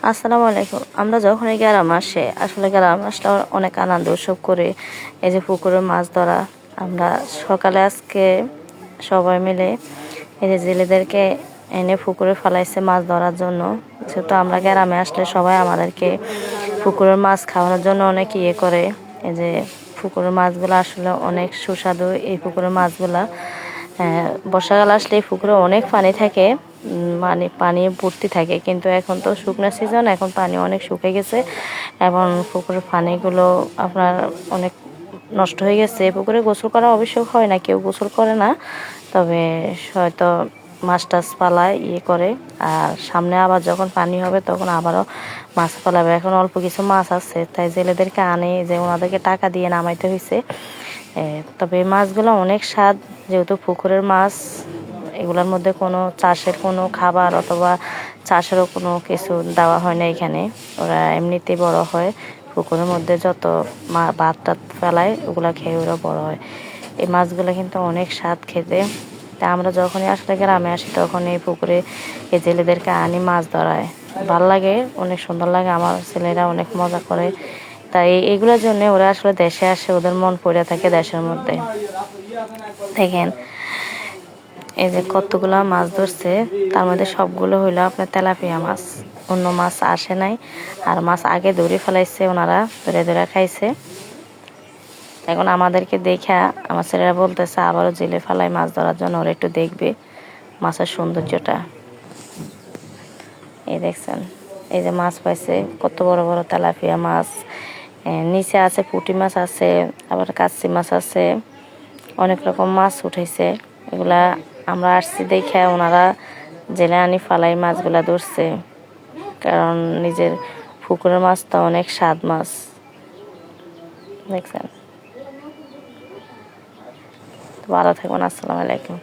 আসসালামু আলাইকুম। আমরা যখনই গ্রাম আসে আসলে গ্রাম আসলে অনেক আনন্দ উৎসব করে। এই যে পুকুরে মাছ ধরা, আমরা সকালে আজকে সবাই মিলে এই যে জেলেদেরকে এনে পুকুরে ফেলাইছে মাছ ধরার জন্য। যেহেতু আমরা গ্রামে আসলে সবাই আমাদেরকে পুকুরের মাছ খাওয়ানোর জন্য অনেক ইয়ে করে। এই যে পুকুরের মাছগুলো আসলে অনেক সুস্বাদু। এই পুকুরের মাছগুলা বর্ষাকাল আসলে এই পুকুরে অনেক পানি থাকে, মানে পানি ভর্তি থাকে। কিন্তু এখন তো শুকনো সিজন, এখন পানি অনেক শুকিয়ে গেছে এবং পুকুরের পানিগুলো আপনার অনেক নষ্ট হয়ে গেছে। পুকুরে গোসল করা অবশ্য হয় না, কেউ গোসল করে না, তবে হয়তো মাছ টাছ পালায় ইয়ে করে। আর সামনে আবার যখন পানি হবে তখন আবারও মাছ পালাবে। এখন অল্প কিছু মাছ আছে, তাই জেলেদেরকে আনে, যে ওনাদেরকে টাকা দিয়ে নামাইতে হয়েছে। তবে এই মাছগুলো অনেক স্বাদ, যেহেতু পুকুরের মাছ। এগুলোর মধ্যে কোনো চাষের কোনো খাবার অথবা চাষেরও কোনো কিছু দেওয়া হয় না এখানে। ওরা এমনিতেই বড় হয়। পুকুরের মধ্যে যত ভাত টাত ফেলায় ওগুলো খেয়ে ওরা বড় হয়। এই মাছগুলো কিন্তু অনেক স্বাদ খেতে। তা আমরা যখনই আসলে গ্রামে আসি তখন এই পুকুরে এই জেলেদেরকে আনি মাছ ধরায়। ভাল লাগে, অনেক সুন্দর লাগে। আমার ছেলেরা অনেক মজা করে। তাই এগুলোর জন্য ওরা আসলে দেশে আসে, ওদের মন পড়ে থাকে দেশের মধ্যে। দেখেন এই যে কতগুলা মাছ ধরছে, তার মধ্যে সবগুলো হইলো আপনার তেলাপিয়া মাছ। অন্য মাছ আসে নাই। আর মাছ আগে ধরে ফেলাইছে, ওনারা ধরে ধরে খাইছে। এখন আমাদেরকে দেখা আমার ছেলেরা বলতেছে আবারও জেলে ফেলায় মাছ ধরার জন্য, ওরা একটু দেখবে মাছের সৌন্দর্যটা। এই দেখছেন এই যে মাছ পাইছে, কত বড় বড় তেলাপিয়া মাছ। নিচে আছে পুঁটি মাছ আছে, আবার কাচ্চি মাছ আছে, অনেক রকম মাছ উঠেছে। এগুলা আমরা আসছি দেখে ওনারা জেলে আনি ফালাই মাছগুলা ধরছে, কারণ নিজের পুকুরের মাছ তো অনেক স্বাদ মাছ। দেখছেন, ভালো থাকবেন। আসসালামু আলাইকুম।